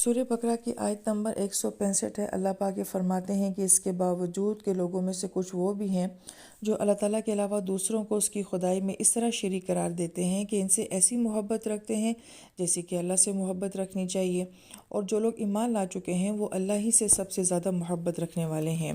سورہ بقرہ کی آیت نمبر 165 ہے۔ اللہ پاک یہ فرماتے ہیں کہ اس کے باوجود کہ لوگوں میں سے کچھ وہ بھی ہیں جو اللہ تعالیٰ کے علاوہ دوسروں کو اس کی خدائی میں اس طرح شریک قرار دیتے ہیں کہ ان سے ایسی محبت رکھتے ہیں جیسے کہ اللہ سے محبت رکھنی چاہیے، اور جو لوگ ایمان لا چکے ہیں وہ اللہ ہی سے سب سے زیادہ محبت رکھنے والے ہیں۔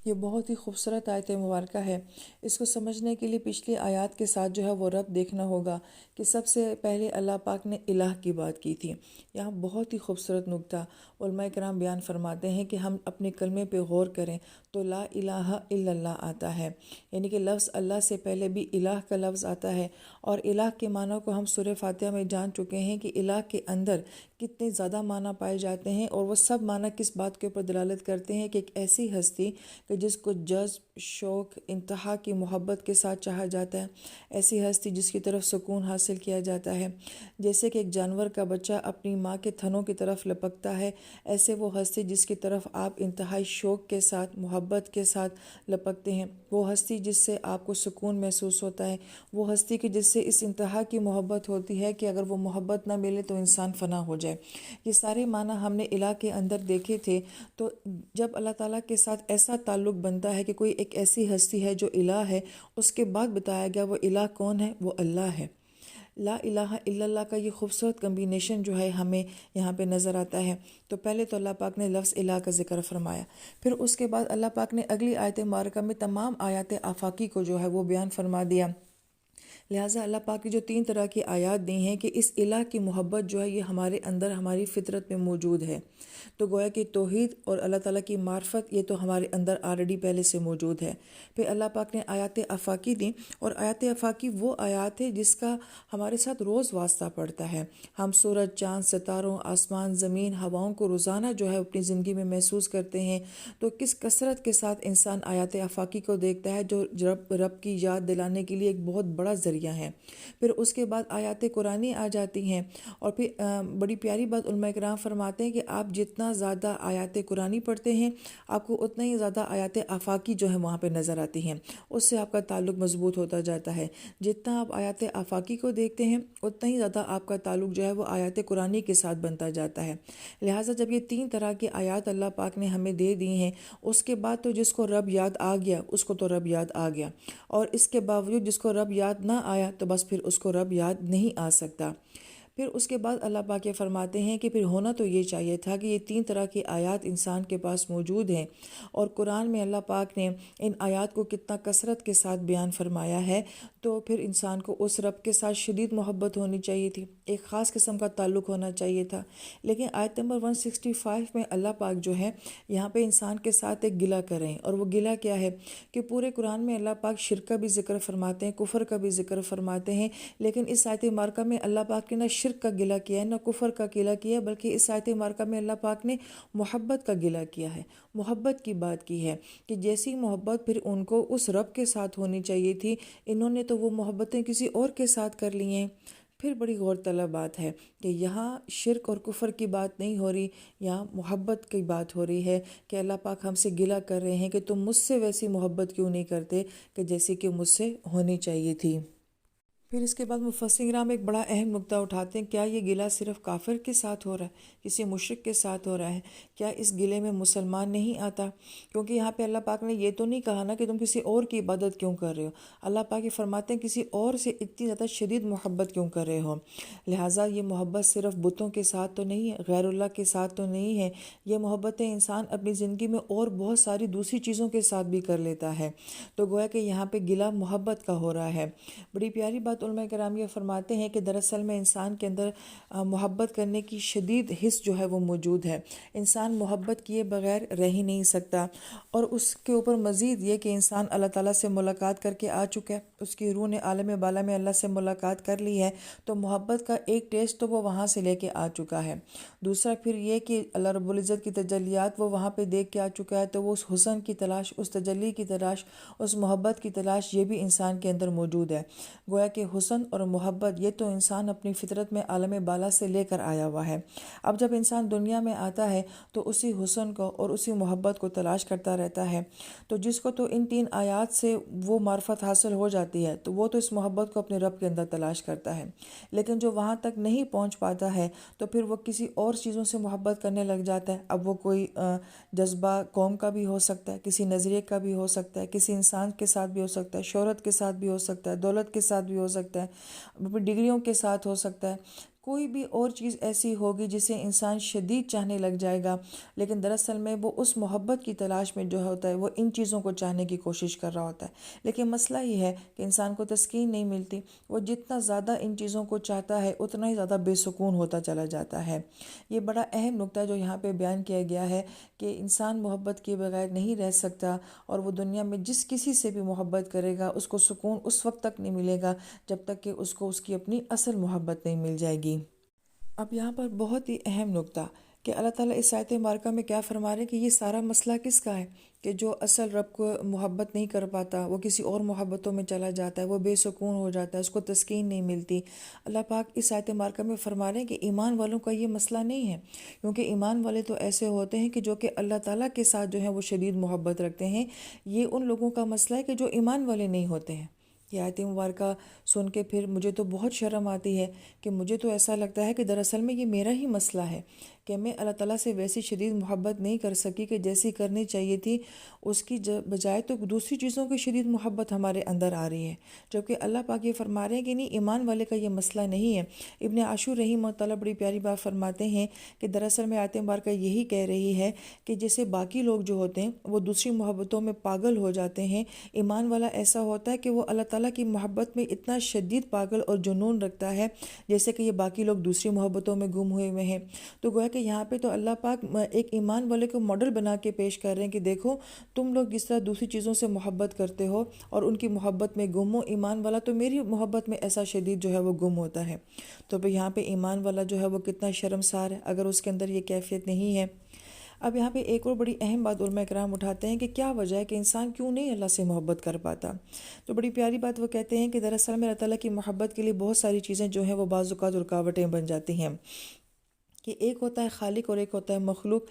یہ بہت ہی خوبصورت آیت مبارکہ ہے۔ اس کو سمجھنے کے لیے پچھلی آیات کے ساتھ جو ہے وہ ربط دیکھنا ہوگا کہ سب سے پہلے اللہ پاک نے الہ کی بات کی تھی۔ یہاں بہت ہی خوبصورت نکتہ علماء کرام بیان فرماتے ہیں کہ ہم اپنے کلمے پہ غور کریں تو لا الہ الا اللہ آتا ہے، یعنی کہ لفظ اللہ سے پہلے بھی الہ کا لفظ آتا ہے، اور الہ کے معنی کو ہم سورہ فاتحہ میں جان چکے ہیں کہ الہ کے اندر کتنے زیادہ معنی پائے جاتے ہیں، اور وہ سب معنی کس بات کے اوپر دلالت کرتے ہیں کہ ایک ایسی ہستی کہ جس کو جذب، شوق، انتہا کی محبت کے ساتھ چاہا جاتا ہے، ایسی ہستی جس کی طرف سکون حاصل کیا جاتا ہے۔ جیسے کہ ایک جانور کا بچہ اپنی ماں کے تھنوں کی طرف لپکتا ہے، ایسے وہ ہستی جس کی طرف آپ انتہائی شوق کے ساتھ، محبت کے ساتھ لپکتے ہیں، وہ ہستی جس سے آپ کو سکون محسوس ہوتا ہے، وہ ہستی کی جس سے اس انتہا کی محبت ہوتی ہے کہ اگر وہ محبت نہ ملے تو انسان فنا ہو جائے۔ یہ سارے معنی ہم نے الہ کے اندر دیکھے تھے۔ تو جب اللہ تعالیٰ کے ساتھ ایسا تعلق بنتا ہے کہ کوئی ایک ایسی ہستی ہے جو الہ ہے، اس کے بعد بتایا گیا وہ الہ کون ہے، وہ اللہ ہے۔ لا الہ الا اللہ کا یہ خوبصورت کمبینیشن جو ہے ہمیں یہاں پہ نظر آتا ہے۔ تو پہلے تو اللہ پاک نے لفظ الہ کا ذکر فرمایا، پھر اس کے بعد اللہ پاک نے اگلی آیت مبارکہ میں تمام آیات آفاقی کو جو ہے وہ بیان فرما دیا۔ لہٰذا اللہ پاک کی جو 3 طرح کی آیات دی ہیں کہ اس الہ کی محبت جو ہے یہ ہمارے اندر، ہماری فطرت میں موجود ہے۔ تو گویا کہ توحید اور اللہ تعالیٰ کی معرفت یہ تو ہمارے اندر آلریڈی پہلے سے موجود ہے۔ پھر اللہ پاک نے آیات آفاقی دیں، اور آیات آفاقی وہ آیات ہے جس کا ہمارے ساتھ روز واسطہ پڑتا ہے۔ ہم سورج، چاند، ستاروں، آسمان، زمین، ہواؤں کو روزانہ جو ہے اپنی زندگی میں محسوس کرتے ہیں۔ تو کس کثرت کے ساتھ انسان آیات آفاقی کو دیکھتا ہے جو رب کی یاد دلانے کے لیے ایک بہت بڑا ذریعہ ہے۔ پھر اس کے بعد آیات قرآنی آ جاتی ہیں، اور پھر بڑی پیاری بات علماء کرام فرماتے ہیں کہ آپ جتنا زیادہ آیات قرآنی پڑھتے ہیں آپ کو اتنا ہی زیادہ آیات آفاقی جو ہے وہاں پہ نظر آتی ہیں، اس سے آپ کا تعلق مضبوط ہوتا جاتا ہے۔ جتنا آپ آیات آفاقی کو دیکھتے ہیں اتنا ہی زیادہ آپ کا تعلق جو ہے وہ آیات قرآنی کے ساتھ بنتا جاتا ہے۔ لہٰذا جب یہ 3 طرح کی آیات اللہ پاک نے ہمیں دے دی ہیں، اس کے بعد تو جس کو رب یاد آ گیا اس کو تو رب یاد آ گیا، اور اس کے باوجود جس کو رب یاد نہ آیا تو بس پھر اس کو رب یاد نہیں آ سکتا۔ پھر اس کے بعد اللہ پاک یہ فرماتے ہیں کہ پھر ہونا تو یہ چاہیے تھا کہ یہ 3 طرح کی آیات انسان کے پاس موجود ہیں، اور قرآن میں اللہ پاک نے ان آیات کو کتنا کثرت کے ساتھ بیان فرمایا ہے، تو پھر انسان کو اس رب کے ساتھ شدید محبت ہونی چاہیے تھی، ایک خاص قسم کا تعلق ہونا چاہیے تھا۔ لیکن آیت نمبر 165 میں اللہ پاک جو ہے یہاں پہ انسان کے ساتھ ایک گلہ کر رہے ہیں، اور وہ گلہ کیا ہے کہ پورے قرآن میں اللہ پاک شرک کا بھی ذکر فرماتے ہیں، کفر کا بھی ذکر فرماتے ہیں، لیکن اس آیت مبارکہ میں اللہ پاک نے نہ شرک کا گلہ کیا ہے نہ کفر کا گلہ کیا ہے، بلکہ اس آیت مبارکہ میں اللہ پاک نے محبت کا گلہ کیا ہے، محبت کی بات کی ہے کہ جیسی محبت پھر ان کو اس رب کے ساتھ ہونی چاہیے تھی، انہوں نے تو وہ محبتیں کسی اور کے ساتھ کر لی ہیں۔ پھر بڑی غور طلب بات ہے کہ یہاں شرک اور کفر کی بات نہیں ہو رہی، یہاں محبت کی بات ہو رہی ہے کہ اللہ پاک ہم سے گلہ کر رہے ہیں کہ تم مجھ سے ویسی محبت کیوں نہیں کرتے کہ جیسی کہ مجھ سے ہونی چاہیے تھی۔ پھر اس کے بعد مفسرین کرام ایک بڑا اہم نقطہ اٹھاتے ہیں، کیا یہ گلہ صرف کافر کے ساتھ ہو رہا ہے، کسی مشرک کے ساتھ ہو رہا ہے؟ کیا اس گلے میں مسلمان نہیں آتا؟ کیونکہ یہاں پہ اللہ پاک نے یہ تو نہیں کہا نا کہ تم کسی اور کی عبادت کیوں کر رہے ہو، اللہ پاک یہ فرماتے ہیں کسی اور سے اتنی زیادہ شدید محبت کیوں کر رہے ہو۔ لہٰذا یہ محبت صرف بتوں کے ساتھ تو نہیں ہے، غیر اللہ کے ساتھ تو نہیں ہے، یہ محبتیں انسان اپنی زندگی میں اور بہت ساری دوسری چیزوں کے ساتھ بھی کر لیتا ہے۔ تو گویا کہ یہاں پہ گلہ محبت کا ہو رہا ہے۔ بڑی پیاری بات علماء کرام یہ فرماتے ہیں کہ دراصل میں انسان کے اندر محبت کرنے کی شدید حس جو ہے وہ موجود ہے، انسان محبت کیے بغیر رہ ہی نہیں سکتا، اور اس کے اوپر مزید یہ کہ انسان اللہ تعالیٰ سے ملاقات کر کے آ چکا ہے، اس کی روح نے عالم بالا میں اللہ سے ملاقات کر لی ہے، تو محبت کا ایک ٹیسٹ تو وہ وہاں سے لے کے آ چکا ہے۔ دوسرا پھر یہ کہ اللہ رب العزت کی تجلیات وہ وہاں پہ دیکھ کے آ چکا ہے، تو وہ اس حسن کی تلاش، اس تجلی کی تلاش، اس محبت کی تلاش یہ بھی انسان کے اندر موجود ہے۔ گویا کہ حسن اور محبت یہ تو انسان اپنی فطرت میں عالم بالا سے لے کر آیا ہوا ہے۔ اب جب انسان دنیا میں آتا ہے تو اسی حسن کو اور اسی محبت کو تلاش کرتا رہتا ہے، تو جس کو تو ان 3 آیات سے وہ معرفت حاصل ہو جاتی ہے تو وہ تو اس محبت کو اپنے رب کے اندر تلاش کرتا ہے، لیکن جو وہاں تک نہیں پہنچ پاتا ہے تو پھر وہ کسی اور چیزوں سے محبت کرنے لگ جاتا ہے۔ اب وہ کوئی جذبہ قوم کا بھی ہو سکتا ہے، کسی نظریے کا بھی ہو سکتا ہے، کسی انسان کے ساتھ بھی ہو سکتا ہے، شہرت کے ساتھ بھی ہو سکتا ہے، دولت کے ساتھ بھی ہو سکتا ہے، اپنی ڈگریوں کے ساتھ ہو سکتا ہے، کوئی بھی اور چیز ایسی ہوگی جسے انسان شدید چاہنے لگ جائے گا، لیکن دراصل میں وہ اس محبت کی تلاش میں جو ہوتا ہے وہ ان چیزوں کو چاہنے کی کوشش کر رہا ہوتا ہے۔ لیکن مسئلہ یہ ہے کہ انسان کو تسکین نہیں ملتی، وہ جتنا زیادہ ان چیزوں کو چاہتا ہے اتنا ہی زیادہ بے سکون ہوتا چلا جاتا ہے۔ یہ بڑا اہم نقطہ جو یہاں پہ بیان کیا گیا ہے کہ انسان محبت کے بغیر نہیں رہ سکتا، اور وہ دنیا میں جس کسی سے بھی محبت کرے گا اس کو سکون اس وقت تک نہیں ملے گا جب تک کہ اس کو اس کی اپنی اصل محبت نہیں مل جائے گی۔ اب یہاں پر بہت ہی اہم نقطہ کہ اللہ تعالیٰ اس آیت مبارکہ میں کیا فرما رہے ہیں کہ یہ سارا مسئلہ کس کا ہے کہ جو اصل رب کو محبت نہیں کر پاتا وہ کسی اور محبتوں میں چلا جاتا ہے، وہ بے سکون ہو جاتا ہے، اس کو تسکین نہیں ملتی۔ اللہ پاک اس آیت مبارکہ میں فرما رہے ہیں کہ ایمان والوں کا یہ مسئلہ نہیں ہے، کیونکہ ایمان والے تو ایسے ہوتے ہیں کہ جو کہ اللہ تعالیٰ کے ساتھ جو ہے وہ شدید محبت رکھتے ہیں۔ یہ ان لوگوں کا مسئلہ ہے کہ جو ایمان والے نہیں ہوتے ہیں۔ یہ آیت مبارکہ سن کے پھر مجھے تو بہت شرم آتی ہے کہ مجھے تو ایسا لگتا ہے کہ دراصل میں یہ میرا ہی مسئلہ ہے کہ میں اللہ تعالیٰ سے ویسی شدید محبت نہیں کر سکی کہ جیسی کرنی چاہیے تھی، اس کی بجائے تو دوسری چیزوں کی شدید محبت ہمارے اندر آ رہی ہے، جبکہ اللہ پاک یہ فرما رہے ہیں کہ نہیں، ایمان والے کا یہ مسئلہ نہیں ہے۔ ابن عاشور رحمہ اللہ تعالیٰ بڑی پیاری بات فرماتے ہیں کہ دراصل میں آیت مبارکہ یہی کہہ رہی ہے کہ جیسے باقی لوگ جو ہوتے ہیں وہ دوسری محبتوں میں پاگل ہو جاتے ہیں، ایمان والا ایسا ہوتا ہے کہ وہ اللہ تعالیٰ کی محبت میں اتنا شدید پاگل اور جنون رکھتا ہے جیسے کہ یہ باقی لوگ دوسری محبتوں میں گم ہوئے ہیں۔ تو گویا کہ یہاں پہ تو اللہ پاک ایک ایمان والے کو ماڈل بنا کے پیش کر رہے ہیں کہ دیکھو تم لوگ جس طرح دوسری چیزوں سے محبت کرتے ہو اور ان کی محبت میں گم ہو، ایمان والا تو میری محبت میں ایسا شدید جو ہے وہ گم ہوتا ہے۔ تو پھر یہاں پہ ایمان والا جو ہے وہ کتنا شرمسار ہے اگر اس کے اندر یہ کیفیت نہیں ہے۔ اب یہاں پہ ایک اور بڑی اہم بات علماء کرام اٹھاتے ہیں کہ کیا وجہ ہے کہ انسان کیوں نہیں اللہ سے محبت کر پاتا۔ تو بڑی پیاری بات وہ کہتے ہیں کہ دراصل میں اللہ تعالیٰ کی محبت کے لیے بہت ساری چیزیں جو ہیں وہ بعض اوقات رکاوٹیں بن جاتی ہیں، کہ ایک ہوتا ہے خالق اور ایک ہوتا ہے مخلوق۔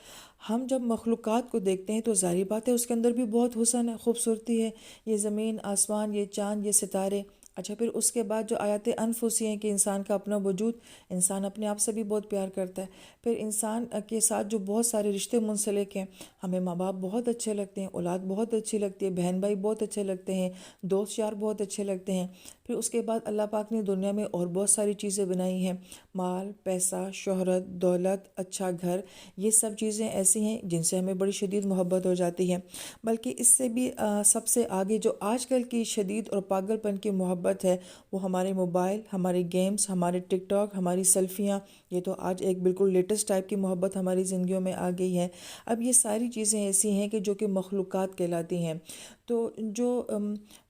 ہم جب مخلوقات کو دیکھتے ہیں تو ظاہری بات ہے اس کے اندر بھی بہت حسن ہے، خوبصورتی ہے، یہ زمین، آسمان، یہ چاند، یہ ستارے۔ اچھا، پھر اس کے بعد جو آیات انفسی ہیں کہ انسان کا اپنا وجود، انسان اپنے آپ سے بھی بہت پیار کرتا ہے، پھر انسان کے ساتھ جو بہت سارے رشتے منسلک ہیں، ہمیں ماں باپ بہت اچھے لگتے ہیں، اولاد بہت اچھی لگتی ہے، بہن بھائی بہت اچھے لگتے ہیں، دوست یار بہت اچھے لگتے ہیں۔ پھر اس کے بعد اللہ پاک نے دنیا میں اور بہت ساری چیزیں بنائی ہیں، مال، پیسہ، شہرت، دولت، اچھا گھر، یہ سب چیزیں ایسی ہیں جن سے ہمیں بڑی شدید محبت ہو جاتی ہے۔ بلکہ اس سے بھی سب سے آگے جو آج کل کی شدید اور پاگل پن کی محبت ہے وہ ہمارے موبائل، ہمارے گیمز، ہمارے ٹک ٹاک، ہماری سیلفیاں، یہ تو آج ایک بالکل لیٹسٹ ٹائپ کی محبت ہماری زندگیوں میں آ گئی ہے۔ اب یہ ساری چیزیں ایسی ہیں کہ جو کہ مخلوقات کہلاتی ہیں۔ تو جو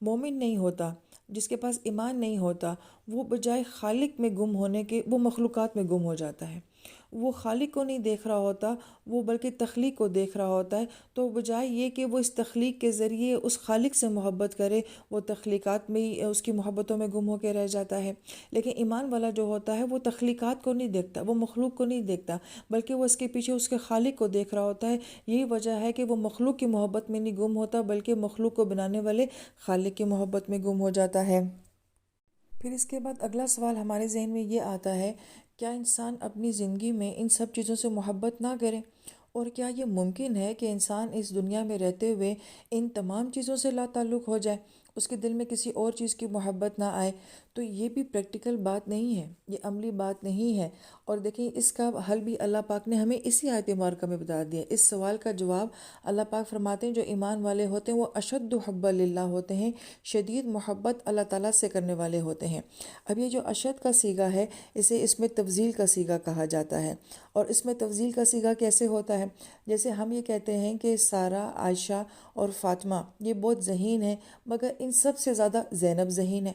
مومن نہیں ہوتا، جس کے پاس ایمان نہیں ہوتا، وہ بجائے خالق میں گم ہونے کے وہ مخلوقات میں گم ہو جاتا ہے۔ وہ خالق کو نہیں دیکھ رہا ہوتا، وہ بلکہ تخلیق کو دیکھ رہا ہوتا ہے۔ تو بجائے یہ کہ وہ اس تخلیق کے ذریعے اس خالق سے محبت کرے، وہ تخلیقات میں ہی اس کی محبتوں میں گم ہو کے رہ جاتا ہے۔ لیکن ایمان والا جو ہوتا ہے وہ تخلیقات کو نہیں دیکھتا، وہ مخلوق کو نہیں دیکھتا، بلکہ وہ اس کے پیچھے اس کے خالق کو دیکھ رہا ہوتا ہے۔ یہی وجہ ہے کہ وہ مخلوق کی محبت میں نہیں گم ہوتا بلکہ مخلوق کو بنانے والے خالق کی محبت میں گم ہو جاتا ہے۔ پھر اس کے بعد اگلا سوال ہمارے ذہن میں یہ آتا ہے، کیا انسان اپنی زندگی میں ان سب چیزوں سے محبت نہ کرے؟ اور کیا یہ ممکن ہے کہ انسان اس دنیا میں رہتے ہوئے ان تمام چیزوں سے لا تعلق ہو جائے، اس کے دل میں کسی اور چیز کی محبت نہ آئے؟ تو یہ بھی پریکٹیکل بات نہیں ہے، یہ عملی بات نہیں ہے۔ اور دیکھیں اس کا حل بھی اللہ پاک نے ہمیں اسی آیت مبارکہ میں بتا دیا۔ اس سوال کا جواب اللہ پاک فرماتے ہیں جو ایمان والے ہوتے ہیں وہ اشد حب للہ ہوتے ہیں، شدید محبت اللہ تعالیٰ سے کرنے والے ہوتے ہیں۔ اب یہ جو اشد کا صیغہ ہے اسے اس میں تفضیل کا صیغہ کہا جاتا ہے۔ اور اس میں تفضیل کا صیغہ کیسے ہوتا ہے؟ جیسے ہم یہ کہتے ہیں کہ سارہ، عائشہ اور فاطمہ یہ بہت ذہین ہیں، مگر ان سب سے زیادہ زینب ذہین ہے۔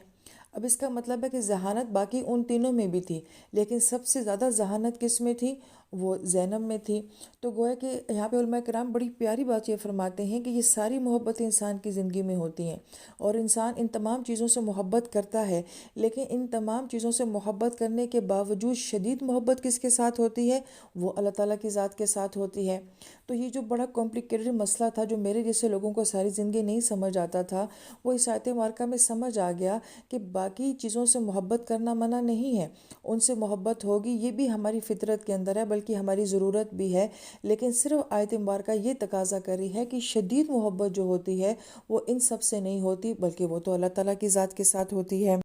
اب اس کا مطلب ہے کہ ذہانت باقی ان تینوں میں بھی تھی، لیکن سب سے زیادہ ذہانت کس میں تھی؟ وہ زینب میں تھی۔ تو گویا کہ یہاں پہ علماء کرام بڑی پیاری بات یہ فرماتے ہیں کہ یہ ساری محبتیں انسان کی زندگی میں ہوتی ہیں، اور انسان ان تمام چیزوں سے محبت کرتا ہے، لیکن ان تمام چیزوں سے محبت کرنے کے باوجود شدید محبت کس کے ساتھ ہوتی ہے؟ وہ اللہ تعالیٰ کی ذات کے ساتھ ہوتی ہے۔ تو یہ جو بڑا کمپلیکیٹڈ مسئلہ تھا، جو میرے جیسے لوگوں کو ساری زندگی نہیں سمجھ آتا تھا، وہ اس آیت مبارکہ میں سمجھ آ گیا کہ باقی چیزوں سے محبت کرنا منع نہیں ہے، ان سے محبت ہوگی، یہ بھی ہماری فطرت کے اندر ہے، بلکہ ہماری ضرورت بھی ہے، لیکن صرف آیت مبارکہ یہ تقاضا کر رہی ہے کہ شدید محبت جو ہوتی ہے وہ ان سب سے نہیں ہوتی، بلکہ وہ تو اللہ تعالیٰ کی ذات کے ساتھ ہوتی ہے۔